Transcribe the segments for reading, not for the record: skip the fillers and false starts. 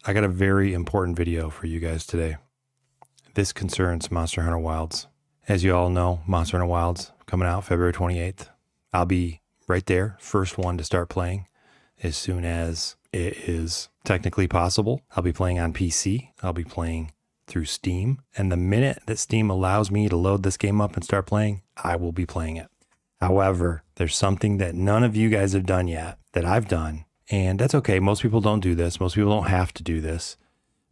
I got a very important video for you guys today. This concerns Monster Hunter Wilds. As you all know, Monster Hunter Wilds coming out February 28th. I'll be right there, first one to start playing as soon as it is technically possible. I'll be playing on PC. I'll be playing through Steam. And the minute that Steam allows me to load this game up and start playing, I will be playing it. However, there's something that none of you guys have done yet that I've done. And that's okay. Most people don't do this. Most people don't have to do this.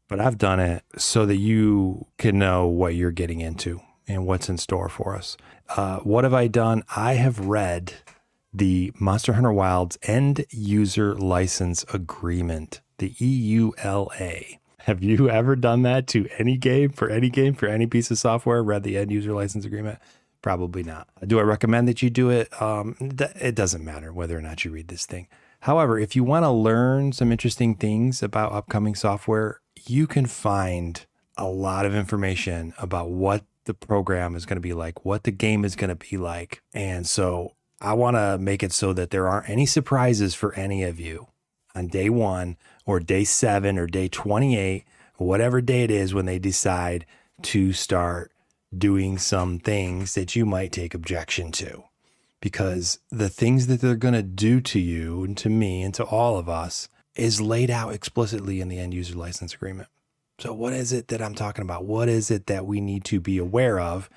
But I've done it so that you can know what you're getting into and what's in store for us. What have I done? I have read the Monster Hunter Wilds End User License Agreement, the EULA. Have you ever done that to any game, for any piece of software, read the End User License Agreement? Probably not. Do I recommend that you do it? It doesn't matter whether or not you read this thing. However, if you want to learn some interesting things about upcoming software, you can find a lot of information about what the program is going to be like, what the game is going to be like. And so I want to make it so that there aren't any surprises for any of you on day 1 or day 7 or day 28, whatever day it is when they decide to start doing some things that you might take objection to. Because the things that they're going to do to you and to me and to all of us is laid out explicitly in the End User License Agreement. So what is it that I'm talking about? What is it that we need to be aware of?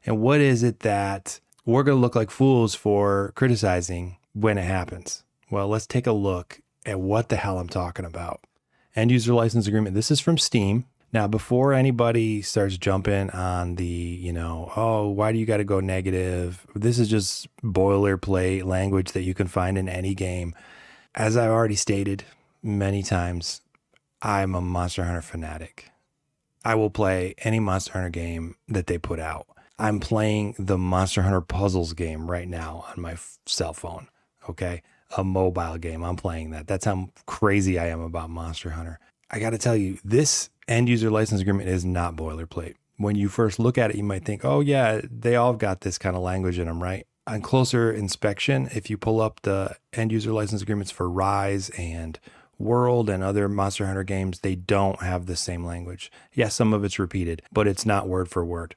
And what is it that we're going to look like fools for criticizing when it happens? Well, let's take a look at what the hell I'm talking about. End User License Agreement. This is from Steam. Now, before anybody starts jumping on the, oh, why do you got to go negative? This is just boilerplate language that you can find in any game. As I've already stated many times, I'm a Monster Hunter fanatic. I will play any Monster Hunter game that they put out. I'm playing the Monster Hunter Puzzles game right now on my cell phone, okay? A mobile game. I'm playing that. That's how crazy I am about Monster Hunter. I got to tell you, this End User License Agreement is not boilerplate. When you first look at it, you might think, oh yeah, they all got this kind of language in them, right? On closer inspection, if you pull up the End User License Agreements for Rise and World and other Monster Hunter games, they don't have the same language. Yes, some of it's repeated, but it's not word for word.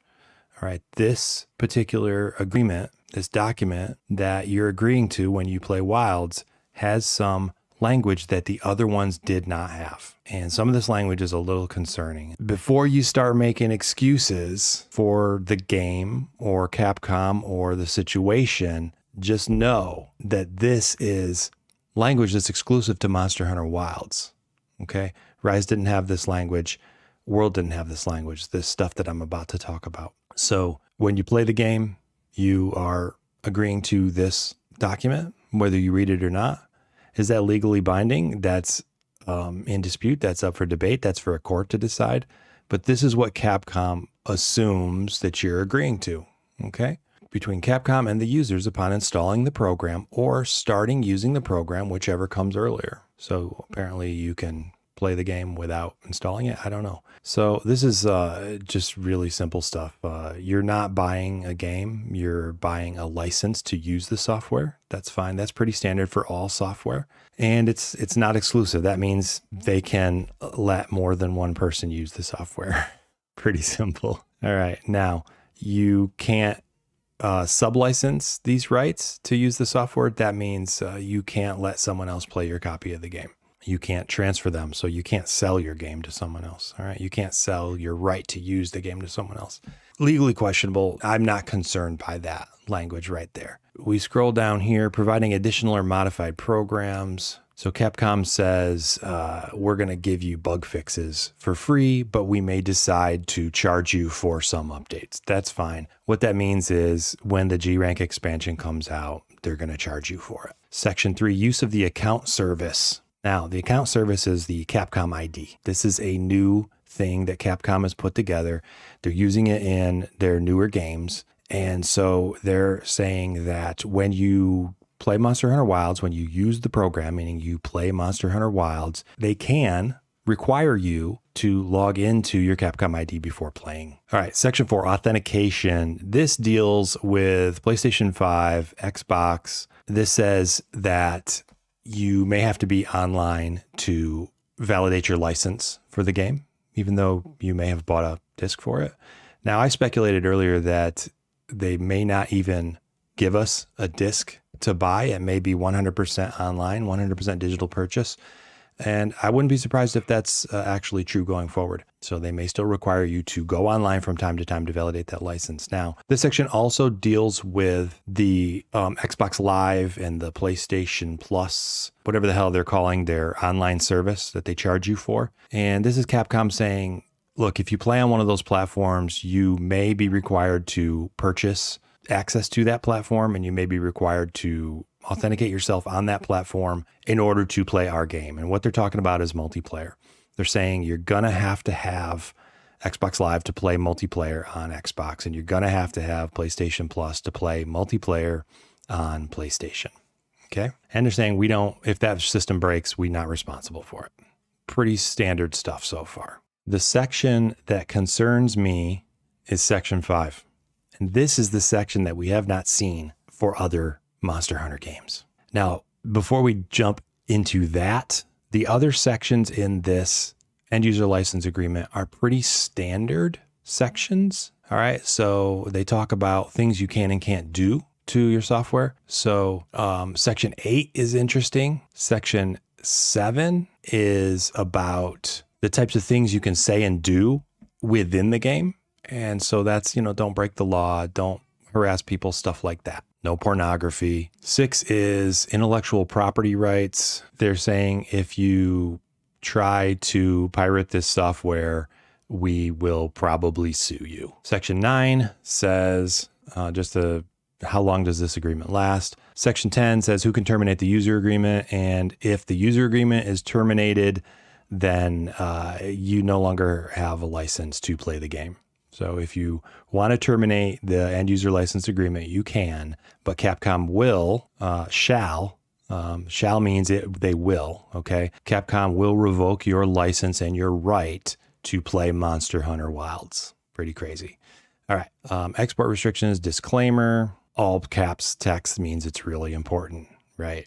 All right, this particular agreement, this document that you're agreeing to when you play Wilds has some language that the other ones did not have. And some of this language is a little concerning. Before you start making excuses for the game or Capcom or the situation, just know that this is language that's exclusive to Monster Hunter Wilds. Okay? Rise didn't have this language. World didn't have this language, this stuff that I'm about to talk about. So when you play the game, you are agreeing to this document, whether you read it or not. Is that legally binding? That's in dispute. That's up for debate. That's for a court to decide. But this is what Capcom assumes that you're agreeing to, okay? Between Capcom and the users upon installing the program or starting using the program, whichever comes earlier. So apparently you can play the game without installing it. I don't know. So this is just really simple stuff. You're not buying a game. You're buying a license to use the software. That's fine. That's pretty standard for all software. And it's not exclusive. That means they can let more than one person use the software. Pretty simple. All right. Now, you can't sublicense these rights to use the software. That means you can't let someone else play your copy of the game. You can't transfer them, so you can't sell your game to someone else. All right, you can't sell your right to use the game to someone else. Legally questionable. I'm not concerned by that language right there. We scroll down here, providing additional or modified programs. So Capcom says, we're going to give you bug fixes for free, but we may decide to charge you for some updates. That's fine. What that means is when the G-Rank expansion comes out, they're going to charge you for it. Section 3, use of the account service. Now, the account service is the Capcom ID. This is a new thing that Capcom has put together. They're using it in their newer games. And so they're saying that when you play Monster Hunter Wilds, when you use the program, meaning you play Monster Hunter Wilds, they can require you to log into your Capcom ID before playing. All right, Section 4, authentication. This deals with PlayStation 5, Xbox. This says that you may have to be online to validate your license for the game, even though you may have bought a disc for it. Now, I speculated earlier that they may not even give us a disc to buy. It may be 100% online, 100% digital purchase. And I wouldn't be surprised if that's actually true going forward. So they may still require you to go online from time to time to validate that license. Now, this section also deals with the Xbox Live and the PlayStation Plus, whatever the hell they're calling their online service that they charge you for. And this is Capcom saying, look, if you play on one of those platforms, you may be required to purchase access to that platform, and you may be required to authenticate yourself on that platform in order to play our game. And what they're talking about is multiplayer. They're saying you're going to have Xbox Live to play multiplayer on Xbox, and you're going to have PlayStation Plus to play multiplayer on PlayStation. Okay. And they're saying if that system breaks, we're not responsible for it. Pretty standard stuff so far. The section that concerns me is section 5. And this is the section that we have not seen for other Monster Hunter games. Now, before we jump into that, the other sections in this end user license agreement are pretty standard sections. All right. So they talk about things you can and can't do to your software. So section 8 is interesting. Section 7 is about the types of things you can say and do within the game. And so that's, don't break the law, don't harass people, stuff like that. No pornography. 6 is intellectual property rights. They're saying if you try to pirate this software, we will probably sue you. Section 9 says how long does this agreement last? Section 10 says who can terminate the user agreement. And if the user agreement is terminated, then you no longer have a license to play the game. So if you want to terminate the end user license agreement, you can, but Capcom shall means they will, okay? Capcom will revoke your license and your right to play Monster Hunter Wilds. Pretty crazy. All right. Export restrictions, disclaimer, all caps text means it's really important, right?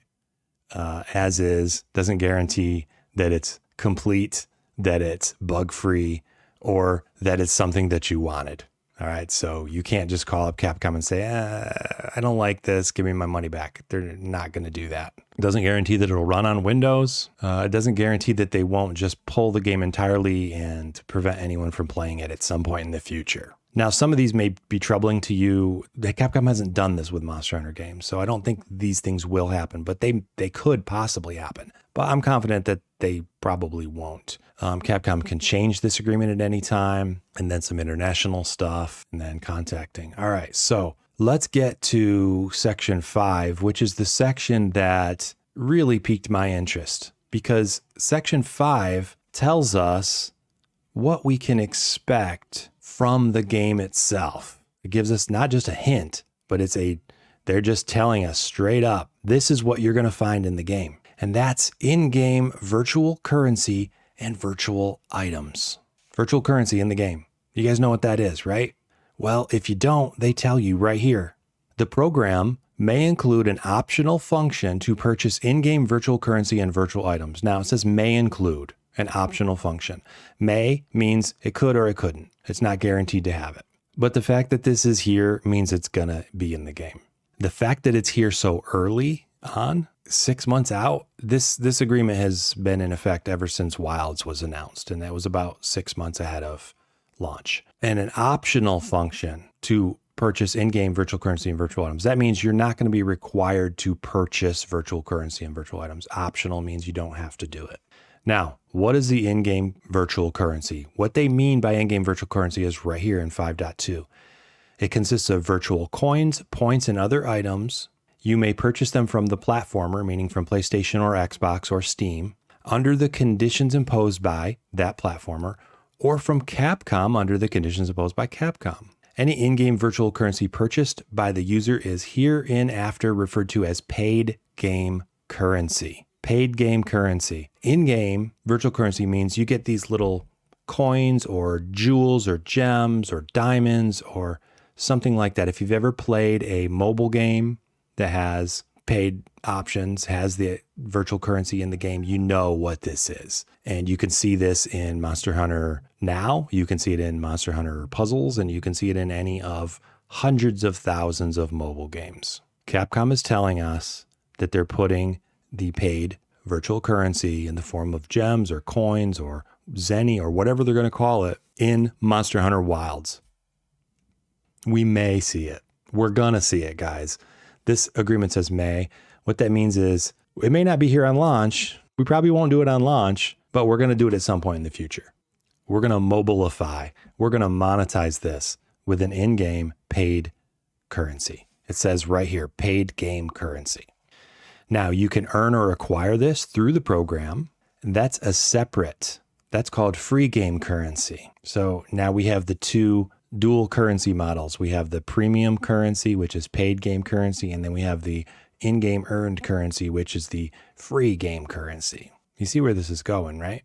As is, doesn't guarantee that it's complete, that it's bug-free, or that it's something that you wanted. All right. So you can't just call up Capcom and say, I don't like this, give me my money back. They're not going to do that. It doesn't guarantee that it'll run on Windows. It doesn't guarantee that they won't just pull the game entirely and prevent anyone from playing it at some point in the future. Now, some of these may be troubling to you. Capcom hasn't done this with Monster Hunter games, so I don't think these things will happen, but they could possibly happen. But I'm confident that they probably won't. Capcom can change this agreement at any time, and then some international stuff, and then contacting. All right, so let's get to section 5, which is the section that really piqued my interest, because section 5 tells us what we can expect from the game itself. It gives us not just a hint, but they're just telling us straight up, this is what you're going to find in the game. And that's in-game virtual currency and virtual items. Virtual currency in the game. You guys know what that is, right? Well, if you don't, they tell you right here. The program may include an optional function to purchase in-game virtual currency and virtual items. Now, it says may include an optional function. May means it could or it couldn't. It's not guaranteed to have it. But the fact that this is here means it's going to be in the game. The fact that it's here so early on, 6 months out, this agreement has been in effect ever since Wilds was announced, and that was about 6 months ahead of launch. And an optional function to purchase in-game virtual currency and virtual items. That means you're not going to be required to purchase virtual currency and virtual items. Optional means you don't have to do it. Now, what is the in-game virtual currency? What they mean by in-game virtual currency is right here in 5.2. It consists of virtual coins, points, and other items. You may purchase them from the platformer, meaning from PlayStation or Xbox or Steam, under the conditions imposed by that platformer, or from Capcom under the conditions imposed by Capcom. Any in-game virtual currency purchased by the user is hereinafter referred to as paid game currency. Paid game currency. In-game virtual currency means you get these little coins or jewels or gems or diamonds or something like that. If you've ever played a mobile game that has paid options, has the virtual currency in the game, you know what this is. And you can see this in Monster Hunter now, you can see it in Monster Hunter Puzzles, and you can see it in any of hundreds of thousands of mobile games. Capcom is telling us that they're putting the paid virtual currency in the form of gems or coins or Zenny or whatever they're going to call it in Monster Hunter Wilds. We may see it. We're going to see it, guys. This agreement says may. What that means is it may not be here on launch. We probably won't do it on launch, but we're going to do it at some point in the future. We're going to mobilify. We're going to monetize this with an in-game paid currency. It says right here, paid game currency. Now, you can earn or acquire this through the program. That's a separate, that's called free game currency. So now we have the two dual currency models. We have the premium currency, which is paid game currency, and then we have the in-game earned currency, which is the free game currency. You see where this is going, right?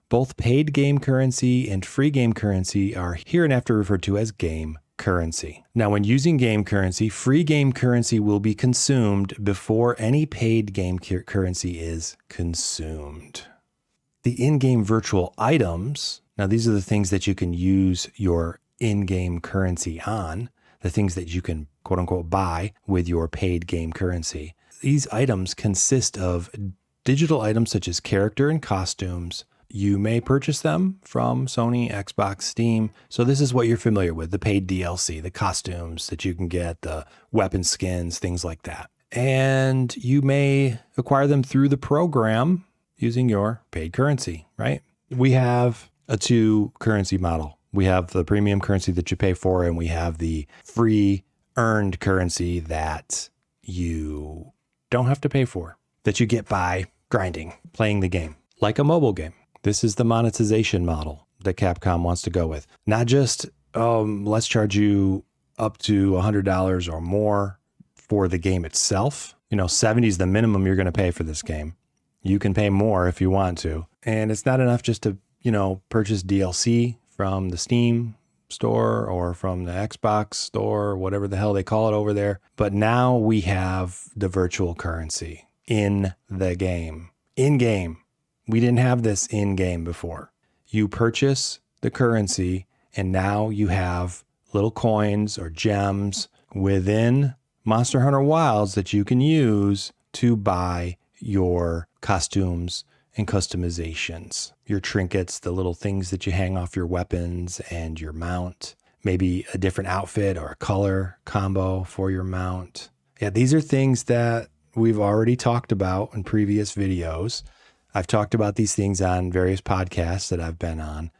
Both paid game currency and free game currency are hereinafter referred to as game currency. Now, when using game currency, free game currency will be consumed before any paid game currency is consumed. The in-game virtual items, now these are the things that you can use your in-game currency on, the things that you can quote unquote buy with your paid game currency. These items consist of digital items such as character and costumes. You may purchase them from Sony, Xbox, Steam. So this is what you're familiar with, the paid DLC, the costumes that you can get, the weapon skins, things like that. And you may acquire them through the program using your paid currency, right? We have a two currency model. We have the premium currency that you pay for, and we have the free earned currency that you don't have to pay for, that you get by grinding, playing the game, like a mobile game. This is the monetization model that Capcom wants to go with. Not just, let's charge you up to $100 or more for the game itself. You know, 70 is the minimum you're going to pay for this game. You can pay more if you want to. And it's not enough just to, purchase DLC from the Steam store or from the Xbox store, whatever the hell they call it over there. But now we have the virtual currency in the game. In-game. We didn't have this in-game before. You purchase the currency, and now you have little coins or gems within Monster Hunter Wilds that you can use to buy your costumes and customizations, your trinkets, the little things that you hang off your weapons and your mount, maybe a different outfit or a color combo for your mount. Yeah, these are things that we've already talked about in previous videos. I've talked about these things on various podcasts that I've been on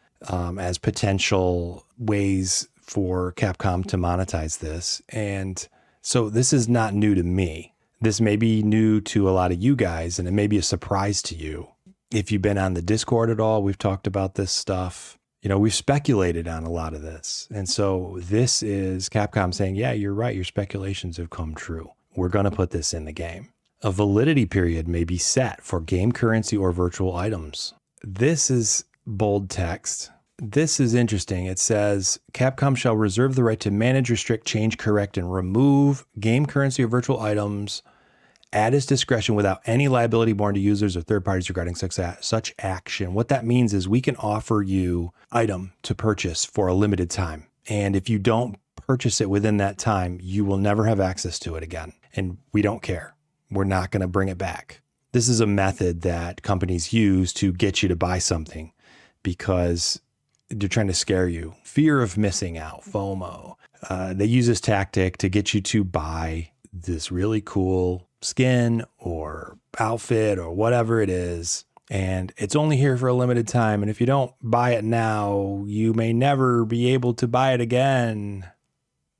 as potential ways for Capcom to monetize this. And so this is not new to me. This may be new to a lot of you guys, and it may be a surprise to you. If you've been on the Discord at all, we've talked about this stuff. We've speculated on a lot of this. And so this is Capcom saying, yeah, you're right. Your speculations have come true. We're going to put this in the game. A validity period may be set for game currency or virtual items. This is bold text. This is interesting. It says, Capcom shall reserve the right to manage, restrict, change, correct, and remove game currency or virtual items at its discretion without any liability borne to users or third parties regarding such action. What that means is we can offer you item to purchase for a limited time. And if you don't purchase it within that time, you will never have access to it again. And we don't care. We're not going to bring it back. This is a method that companies use to get you to buy something because they're trying to scare you. Fear of missing out, FOMO. They use this tactic to get you to buy this really cool skin or outfit or whatever it is. And it's only here for a limited time. And if you don't buy it now, you may never be able to buy it again.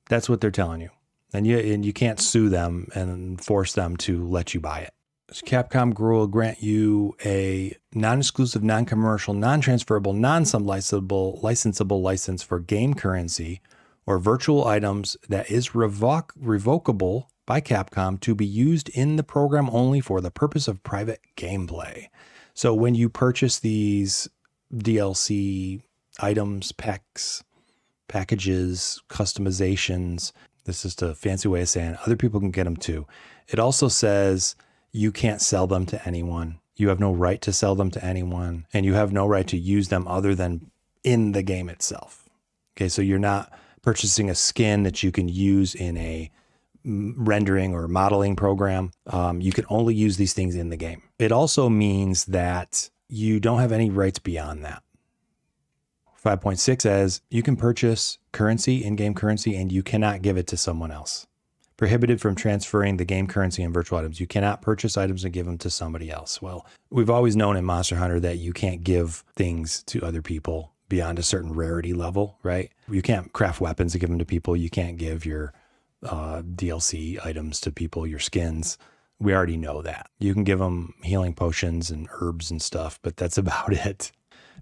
That's what they're telling you. And you can't sue them and force them to let you buy it. So Capcom will grant you a non-exclusive, non-commercial, non-transferable, non-sublicensable license for game currency or virtual items that is revocable by Capcom to be used in the program only for the purpose of private gameplay. So when you purchase these DLC items, packs, packages, customizations, This is a fancy way of saying other people can get them too. It also says you can't sell them to anyone. You have no right to sell them to anyone, and you have no right to use them other than in the game itself. Okay, so you're not purchasing a skin that you can use in a rendering or modeling program. You can only use these things in the game. It also means that you don't have any rights beyond that. 5.6 says you can purchase currency, in-game currency, and you cannot give it to someone else. Prohibited from transferring the game currency and virtual items. You cannot purchase items and give them to somebody else. Well, we've always known in Monster Hunter that you can't give things to other people beyond a certain rarity level, right? You can't craft weapons to give them to people. You can't give your DLC items to people, your skins. We already know that. You can give them healing potions and herbs and stuff, but that's about it.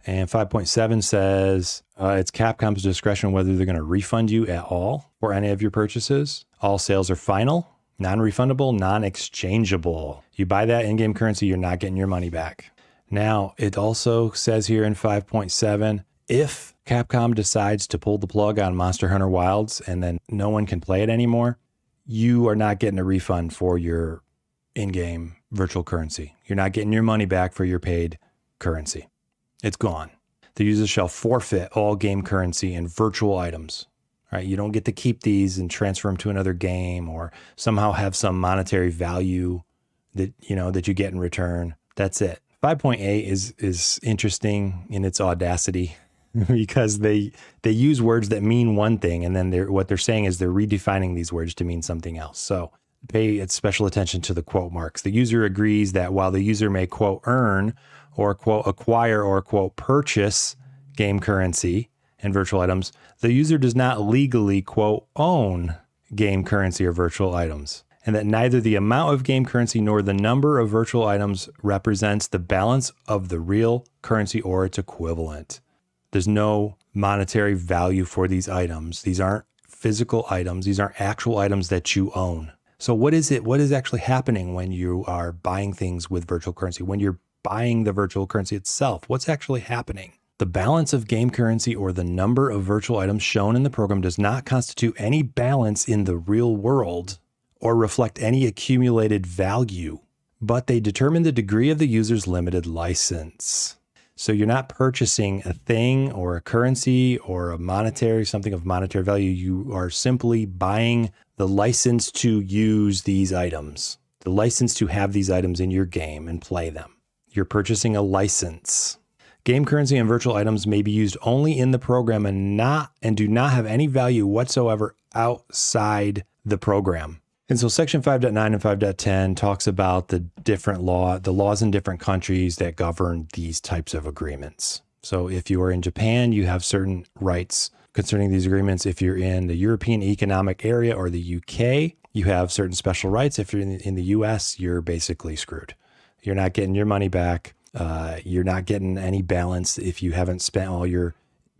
And 5.7 says it's Capcom's discretion whether they're going to refund you at all for any of your purchases. All sales are final, non-refundable, non-exchangeable. You buy that in-game currency, you're not getting your money back. Now, it also says here in 5.7, if Capcom decides to pull the plug on Monster Hunter Wilds and then no one can play it anymore, you are not getting a refund for your in-game virtual currency. You're not getting your money back for your paid currency. It's gone. The user shall forfeit all game currency and virtual items. Right? You don't get to keep these and transfer them to another game or somehow have some monetary value that you get in return. That's it. 5.8 is interesting in its audacity because they use words that mean one thing, and then what they're saying is they're redefining these words to mean something else. So pay special attention to the quote marks. The user agrees that while the user may quote earn or quote acquire or quote purchase game currency and virtual items, the user does not legally quote own game currency or virtual items, and that neither the amount of game currency nor the number of virtual items represents the balance of the real currency or its equivalent. There's no monetary value for these items. These aren't physical items. These aren't actual items that you own. So what is it? What is actually happening when you are buying things with virtual currency? When you're buying the virtual currency itself, what's actually happening? The balance of game currency or the number of virtual items shown in the program does not constitute any balance in the real world or reflect any accumulated value, but they determine the degree of the user's limited license. So you're not purchasing a thing or a currency or something of monetary value. You are simply buying the license to use these items, the license to have these items in your game and play them. You're purchasing a license. Game currency and virtual items may be used only in the program and do not have any value whatsoever outside the program. And so section 5.9 and 5.10 talks about the laws in different countries that govern these types of agreements. So if you are in Japan, you have certain rights concerning these agreements. If you're in the European Economic Area or the UK, you have certain special rights. If you're in the US, you're basically screwed. You're not getting your money back. You're not getting any balance if you haven't spent all your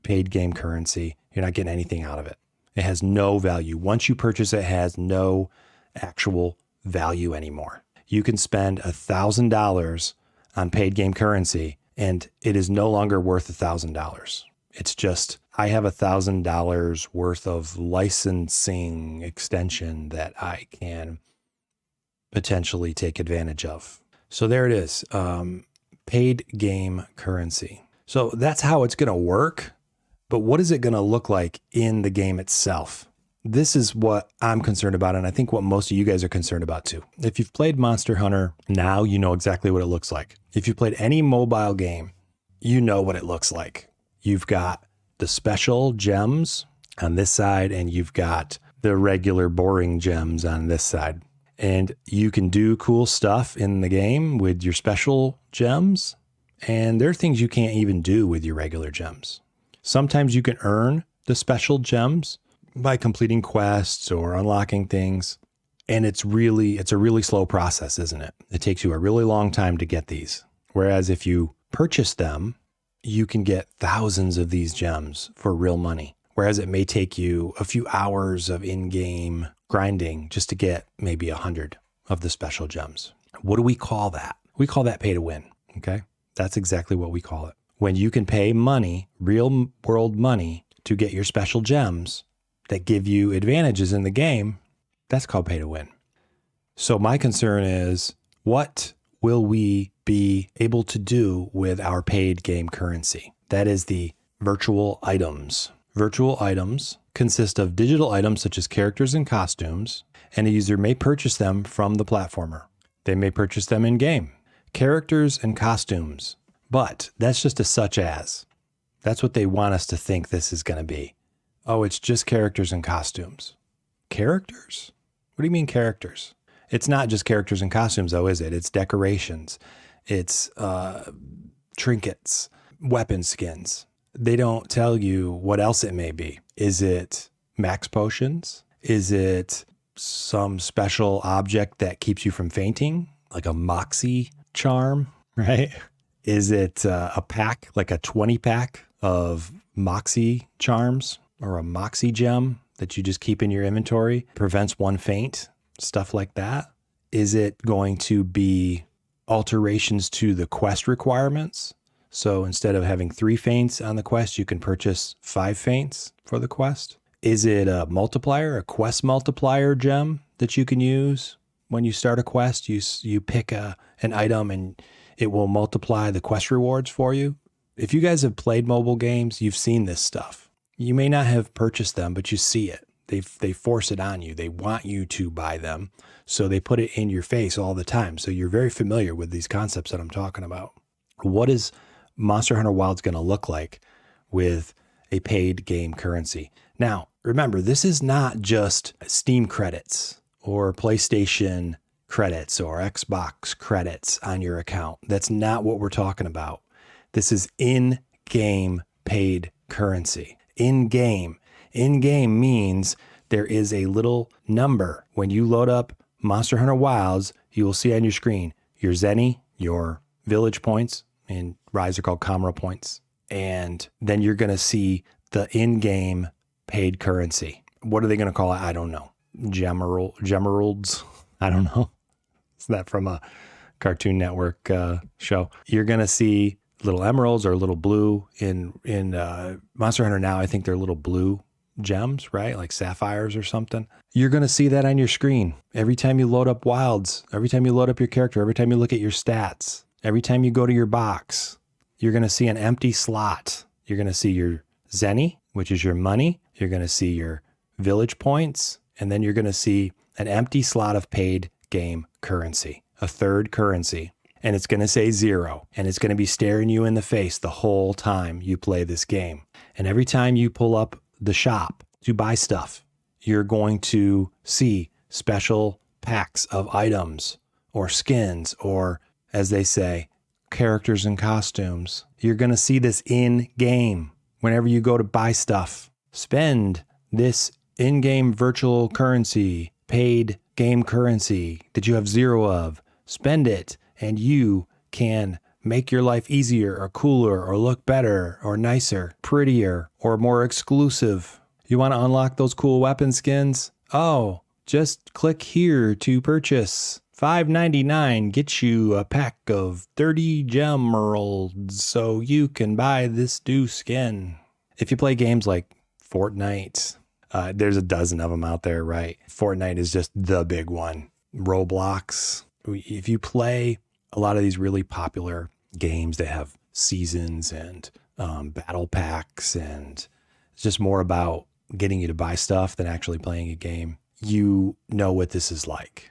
paid game currency. You're not getting anything out of it. It has no value. Once you purchase it, it has no actual value anymore. You can spend $1,000 on paid game currency and it is no longer worth $1,000. It's just, I have $1,000 worth of licensing extension that I can potentially take advantage of. So there it is. Paid game currency. So that's how it's going to work. But what is it going to look like in the game itself? This is what I'm concerned about, and I think what most of you guys are concerned about too. If you've played Monster Hunter, now you know exactly what it looks like. If you've played any mobile game, you know what it looks like. You've got the special gems on this side, and you've got the regular boring gems on this side. And you can do cool stuff in the game with your special gems, and there are things you can't even do with your regular gems. Sometimes you can earn the special gems by completing quests or unlocking things. And it's a really slow process, isn't it? It takes you a really long time to get these. Whereas if you purchase them, you can get thousands of these gems for real money. Whereas it may take you a few hours of in-game grinding just to get maybe 100 of the special gems. What do we call that? We call that pay to win. Okay. That's exactly what we call it. When you can pay money, real world money, to get your special gems, that give you advantages in the game, that's called pay to win. So my concern is, what will we be able to do with our paid game currency? That is the virtual items. Virtual items consist of digital items such as characters and costumes, and a user may purchase them from the platformer. They may purchase them in-game. Characters and costumes. But that's just a such as. That's what they want us to think this is going to be. Oh, it's just characters and costumes. Characters? What do you mean characters? It's not just characters and costumes, though, is it? It's decorations. It's trinkets, weapon skins. They don't tell you what else it may be. Is it max potions? Is it some special object that keeps you from fainting? Like a moxie charm, right? Is it a pack, like a 20 pack of moxie charms or a moxie gem that you just keep in your inventory? Prevents one faint, stuff like that. Is it going to be alterations to the quest requirements? So instead of having 3 faints on the quest, you can purchase 5 faints for the quest. Is it a multiplier, a quest multiplier gem that you can use when you start a quest? You pick an item and it will multiply the quest rewards for you. If you guys have played mobile games, you've seen this stuff. You may not have purchased them, but you see it. They force it on you. They want you to buy them. So they put it in your face all the time. So you're very familiar with these concepts that I'm talking about. What is Monster Hunter Wilds going to look like with a paid game currency? Now, remember, this is not just Steam credits or PlayStation credits or Xbox credits on your account. That's not what we're talking about. This is in-game paid currency. In-game. In-game means there is a little number. When you load up Monster Hunter Wilds, you will see on your screen your Zenny, your village points, in Rise are called Comra points. And then you're going to see the in-game paid currency. What are they going to call it? I don't know. Gemeralds? I don't know. Is that from a Cartoon Network show? You're going to see little emeralds or little blue in Monster Hunter now. I think they're little blue gems, right? Like sapphires or something. You're going to see that on your screen. Every time you load up Wilds, every time you load up your character, every time you look at your stats, every time you go to your box, you're going to see an empty slot. You're going to see your Zenny, which is your money. You're going to see your village points, and then you're going to see an empty slot of paid game currency, a third currency. And it's going to say 0, and it's going to be staring you in the face the whole time you play this game. And every time you pull up the shop to buy stuff, you're going to see special packs of items or skins or, as they say, characters and costumes. You're going to see this in-game whenever you go to buy stuff. Spend this in-game virtual currency, paid game currency that you have 0 of. Spend it, and you can make your life easier or cooler or look better or nicer, prettier or more exclusive. You want to unlock those cool weapon skins? Oh, just click here to purchase. $5.99 gets you a pack of 30 gemeralds so you can buy this new skin. If you play games like Fortnite, there's a dozen of them out there, right? Fortnite is just the big one. Roblox. If you play a lot of these really popular games that have seasons and battle packs, and it's just more about getting you to buy stuff than actually playing a game, you know what this is like.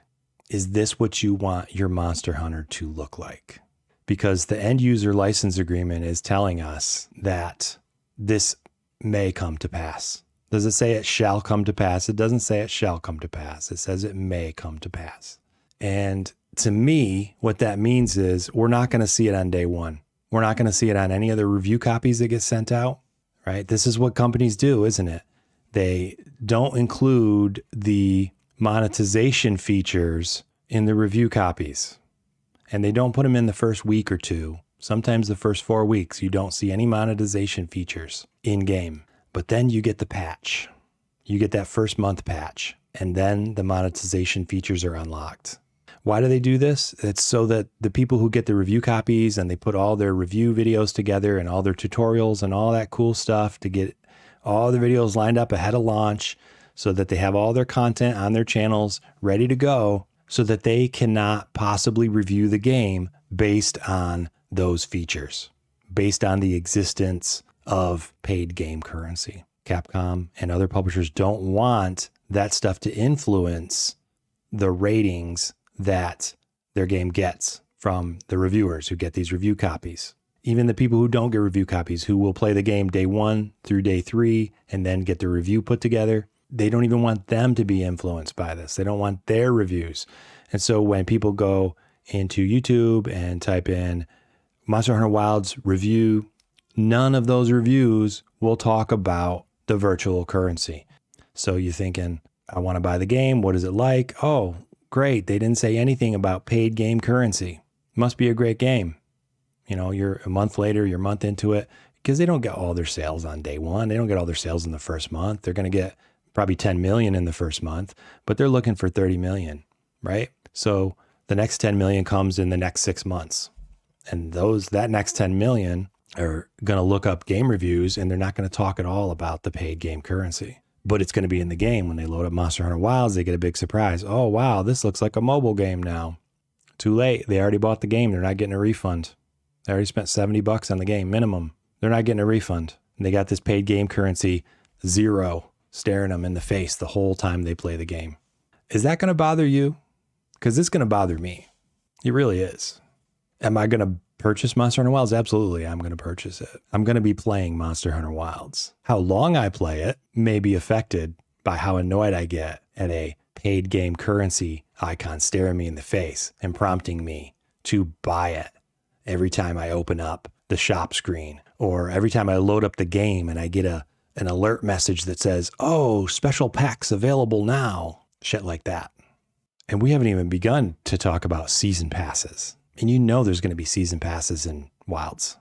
Is this what you want your Monster Hunter to look like? Because the end user license agreement is telling us that this may come to pass. Does it say it shall come to pass? It doesn't say it shall come to pass. It says it may come to pass. And to me, what that means is we're not going to see it on day one. We're not going to see it on any of the review copies that get sent out, right? This is what companies do, isn't it? They don't include the monetization features in the review copies. And they don't put them in the first week or two. Sometimes the first 4 weeks, you don't see any monetization features in game. But then you get the patch. You get that first month patch. And then the monetization features are unlocked. Why do they do this? It's so that the people who get the review copies and they put all their review videos together and all their tutorials and all that cool stuff to get all the videos lined up ahead of launch so that they have all their content on their channels ready to go so that they cannot possibly review the game based on those features, based on the existence of paid game currency. Capcom and other publishers don't want that stuff to influence the ratings that their game gets from the reviewers who get these review copies. Even the people who don't get review copies, who will play the game day 1 through day 3 and then get the review put together, they don't even want them to be influenced by this. They don't want their reviews. And so when people go into YouTube and type in Monster Hunter Wilds review, none of those reviews will talk about the virtual currency. So you're thinking, I want to buy the game. What is it like? Oh, great. They didn't say anything about paid game currency. Must be a great game. You know, you're a month later, you're a month into it, because they don't get all their sales on day 1. They don't get all their sales in the first month. They're going to get probably 10 million in the first month, but they're looking for 30 million, right? So the next 10 million comes in the next 6 months. And that next 10 million are going to look up game reviews, and they're not going to talk at all about the paid game currency. But it's going to be in the game. When they load up Monster Hunter Wilds, they get a big surprise. Oh, wow, this looks like a mobile game now. Too late. They already bought the game. They're not getting a refund. They already spent $70 on the game minimum. They're not getting a refund. And they got this paid game currency, 0, staring them in the face the whole time they play the game. Is that going to bother you? Because it's going to bother me. It really is. Am I going to purchase Monster Hunter Wilds? Absolutely, I'm going to purchase it. I'm going to be playing Monster Hunter Wilds. How long I play it may be affected by how annoyed I get at a paid game currency icon staring me in the face and prompting me to buy it every time I open up the shop screen, or every time I load up the game and I get an alert message that says, oh, special packs available now. Shit like that. And we haven't even begun to talk about season passes. And you know there's going to be season passes in Wilds.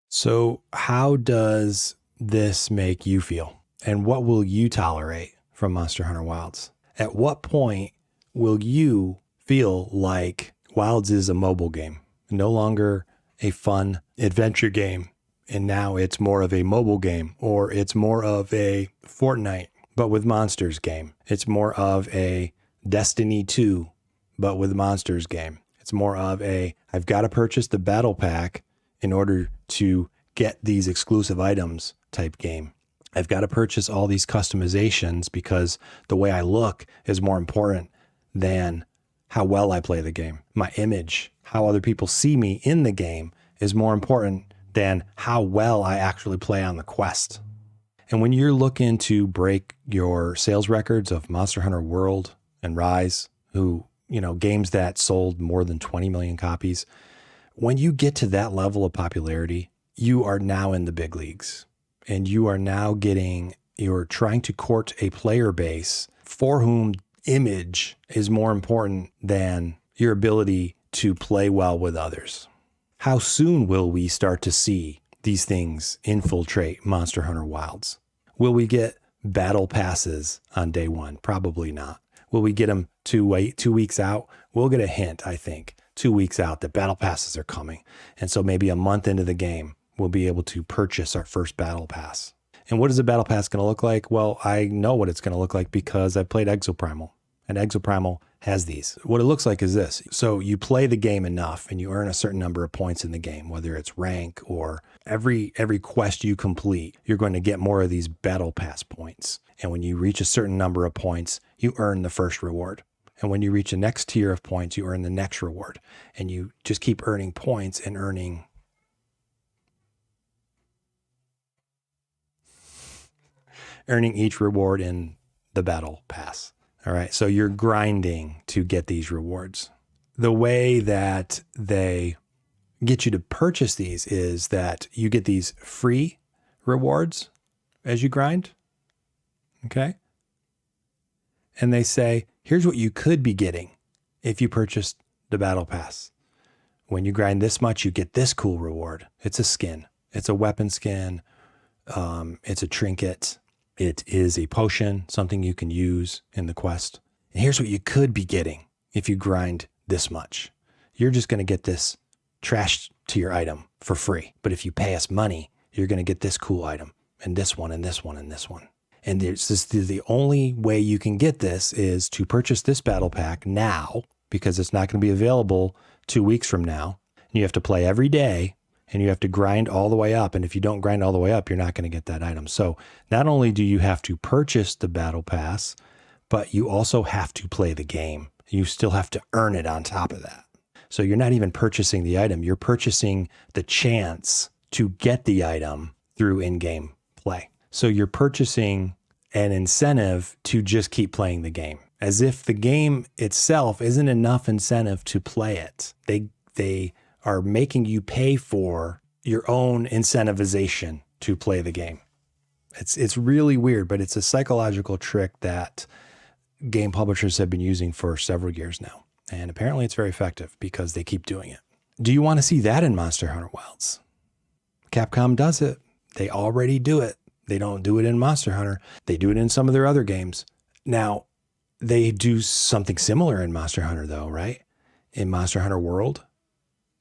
So how does this make you feel? And what will you tolerate from Monster Hunter Wilds? At what point will you feel like Wilds is a mobile game, no longer a fun adventure game, and now it's more of a mobile game, or it's more of a Fortnite, but with monsters game. It's more of a Destiny 2, but with monsters game. It's more of a, I've got to purchase the battle pack in order to get these exclusive items type game. I've got to purchase all these customizations because the way I look is more important than how well I play the game. My image, how other people see me in the game, is more important than how well I actually play on the quest. And when you're looking to break your sales records of Monster Hunter World and Rise, who, you know, games that sold more than 20 million copies, when you get to that level of popularity, you are now in the big leagues. And you are now you're trying to court a player base for whom image is more important than your ability to play well with others. How soon will we start to see these things infiltrate Monster Hunter Wilds? Will we get battle passes on day 1? Probably not. Will we get them 2 weeks out? We'll get a hint, I think, 2 weeks out that battle passes are coming. And so maybe a month into the game, we'll be able to purchase our first battle pass. And what is a battle pass going to look like? Well, I know what it's going to look like because I played Exoprimal. And Exoprimal has these. What it looks like is this. So you play the game enough and you earn a certain number of points in the game, whether it's rank or every quest you complete, you're going to get more of these battle pass points. And when you reach a certain number of points, you earn the first reward. And when you reach the next tier of points, you earn the next reward. And you just keep earning points and earning each reward in the battle pass. All right. So you're grinding to get these rewards. The way that they get you to purchase these is that you get these free rewards as you grind. Okay. And they say, here's what you could be getting if you purchased the battle pass. When you grind this much, you get this cool reward. It's a skin. It's a weapon skin. It's a trinket. It is a potion, something you can use in the quest. And here's what you could be getting if you grind this much. You're just going to get this trash tier item for free. But if you pay us money, you're going to get this cool item. and this one and this one and this one. And the only way you can get this is to purchase this battle pack now, because it's not going to be available 2 weeks from now. And you have to play every day, and you have to grind all the way up. And if you don't grind all the way up, you're not going to get that item. So not only do you have to purchase the battle pass, but you also have to play the game. You still have to earn it on top of that. So you're not even purchasing the item. You're purchasing the chance to get the item through in-game play. So you're purchasing an incentive to just keep playing the game, as if the game itself isn't enough incentive to play it. They are making you pay for your own incentivization to play the game. It's really weird, but it's a psychological trick that game publishers have been using for several years now. And apparently it's very effective because they keep doing it. Do you want to see that in Monster Hunter Wilds? Capcom does it. They already do it. They don't do it in Monster Hunter. They do it in some of their other games. Now, they do something similar in Monster Hunter though, right? In Monster Hunter World,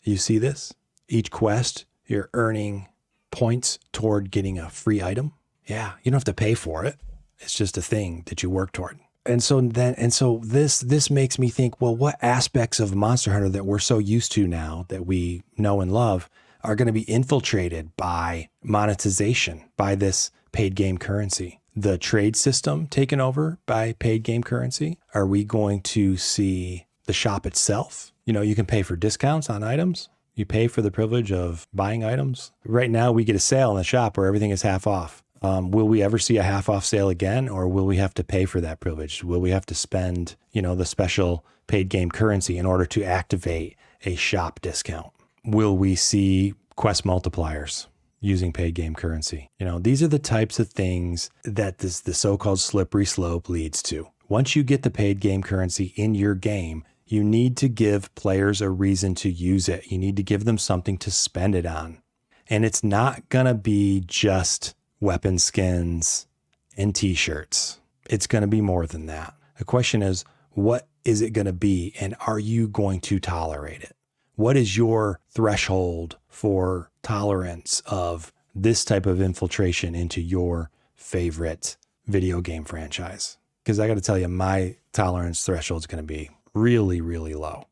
you see this? Each quest, you're earning points toward getting a free item. Yeah, you don't have to pay for it. It's just a thing that you work toward. And so this makes me think, well, what aspects of Monster Hunter that we're so used to now that we know and love are going to be infiltrated by monetization, by this paid game currency? The trade system taken over by paid game currency? Are we going to see the shop itself? You know, you can pay for discounts on items. You pay for the privilege of buying items. Right now, we get a sale in the shop where everything is half off. Will we ever see a half off sale again, or will we have to pay for that privilege? Will we have to spend, the special paid game currency in order to activate a shop discount? Will we see quest multipliers using paid game currency? These are the types of things that the so-called slippery slope leads to. Once you get the paid game currency in your game, you need to give players a reason to use it. You need to give them something to spend it on. And it's not going to be just weapon skins and t-shirts. It's going to be more than that. The question is, what is it going to be, and are you going to tolerate it? What is your threshold for tolerance of this type of infiltration into your favorite video game franchise? Because I got to tell you, my tolerance threshold is going to be really, really low.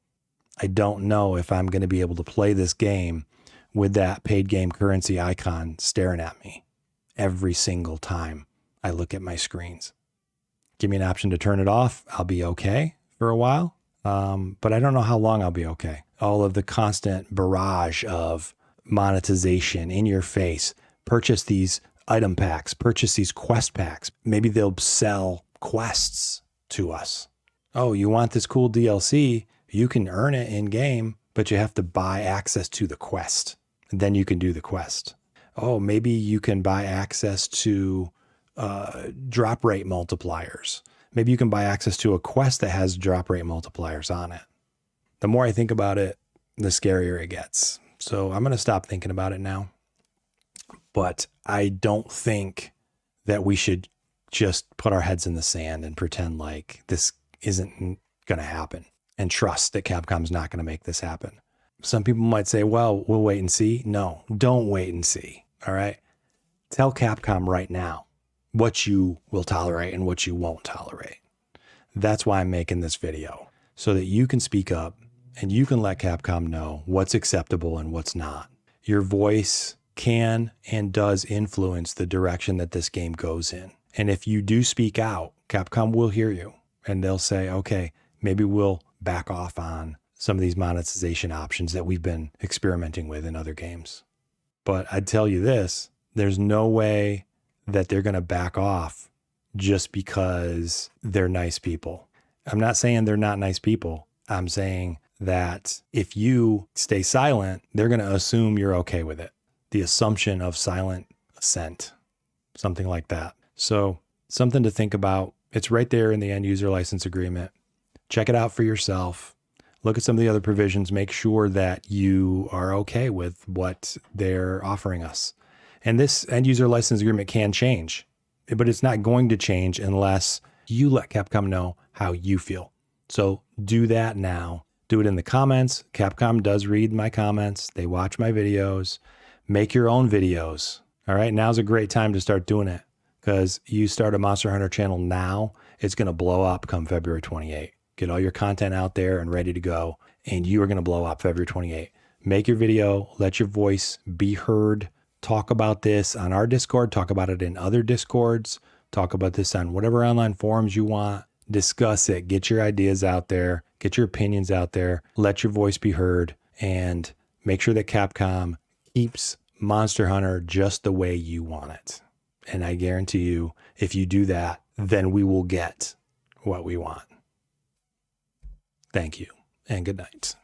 I don't know if I'm going to be able to play this game with that paid game currency icon staring at me every single time I look at my screens. Give me an option to turn it off. I'll be okay for a while. But I don't know how long I'll be okay. All of the constant barrage of monetization in your face. Purchase these item packs, purchase these quest packs. Maybe they'll sell quests to us. Oh, you want this cool DLC? You can earn it in game, but you have to buy access to the quest. And then you can do the quest. Oh, maybe you can buy access to drop rate multipliers. Maybe you can buy access to a quest that has drop rate multipliers on it. The more I think about it, the scarier it gets. So I'm going to stop thinking about it now. But I don't think that we should just put our heads in the sand and pretend like this isn't going to happen and trust that Capcom's not going to make this happen. Some people might say, well, we'll wait and see. No, don't wait and see. All right. Tell Capcom right now what you will tolerate and what you won't tolerate. That's why I'm making this video, so that you can speak up and you can let Capcom know what's acceptable and what's not. Your voice can and does influence the direction that this game goes in. And if you do speak out, Capcom will hear you and they'll say, okay, maybe we'll back off on some of these monetization options that we've been experimenting with in other games. But I'd tell you this, there's no way that they're going to back off just because they're nice people. I'm not saying they're not nice people. I'm saying that if you stay silent, they're going to assume you're okay with it. The assumption of silent assent, something like that. So something to think about. It's right there in the end user license agreement. Check it out for yourself. Look at some of the other provisions. Make sure that you are okay with what they're offering us. And this end user license agreement can change, but it's not going to change unless you let Capcom know how you feel. So do that now. Do it in the comments. Capcom does read my comments. They watch my videos. Make your own videos. All right, now's a great time to start doing it, because you start a Monster Hunter channel now, it's going to blow up come February 28th. Get all your content out there and ready to go, and you are going to blow up February 28th. Make your video, let your voice be heard. Talk about this on our Discord, talk about it in other Discords, talk about this on whatever online forums you want. Discuss it, get your ideas out there, get your opinions out there, let your voice be heard, and make sure that Capcom keeps Monster Hunter just the way you want it. And I guarantee you, if you do that, then we will get what we want. Thank you, and good night.